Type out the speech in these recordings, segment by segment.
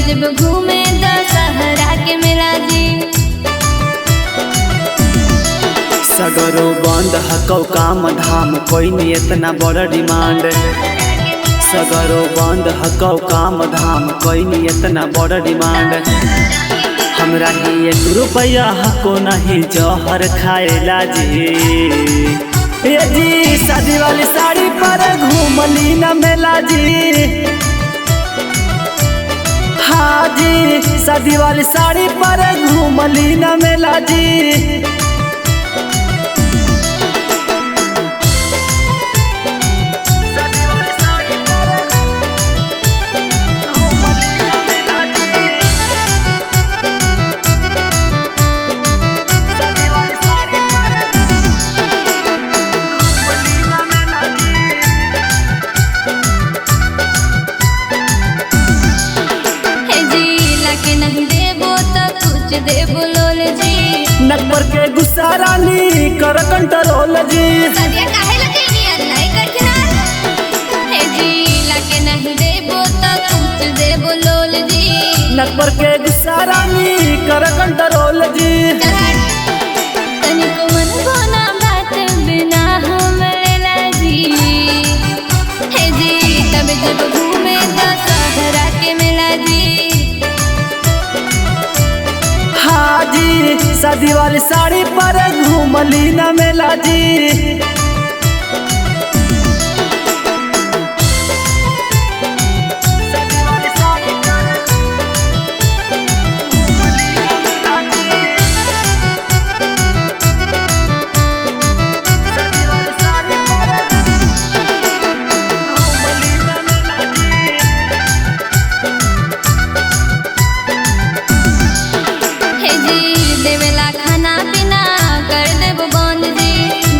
जब घूमे दशहरा के मेला जी। सगरो बंद हकौ काम धाम कोई नहीं इतना बड़ा डिमांड। सगरो बंद हकौ काम धाम कोई नहीं इतना बड़ा डिमांड। हमरा ही 1 रुपया हको नहीं जौहर खाएला जी। ये जी शादी वाली साड़ी पर घूमली न मेला जी। हाँ जी शादी वाली साड़ी पर घूमली न मेला जी। देबो लोल जी नटवर के गुस्सा रानी कर कंट्रोल जी। सदिया काहे लगे नियन नहीं करखना हे जी लगे नहीं देबो तो कुछ देबो लोल जी। नटवर के गुस्सा रानी कर कंट्रोल जी। तनिको मन बोना बात बिना हम लेला जी। हे जी तब जब घूमे दशहरा के मेला जी। हाँ जी शादी वाली साड़ी पर घूमली न मेला जी।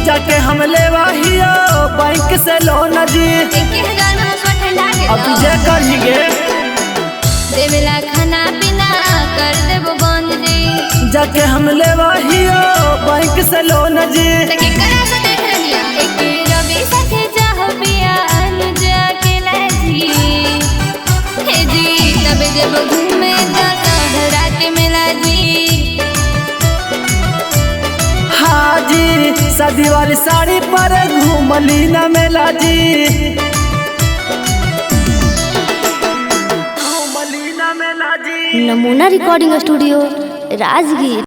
जाके हम लेवा हियो बैंक से लोन जी। अब जे करिए देवेला खाना पीना कर देबो बंद जी। जाके हम लेवा हियो बैंक से लोन जी। तके करा से देख रहिया एक रवि साथे जाहो पिया अनुजा के लाजी। हे जी तब जब घूमे दशहरा के मेला जी। हाँ जी शादी वाली साड़ी पर घूमली न मेला जी। नमूना रिकॉर्डिंग स्टूडियो राजगीर।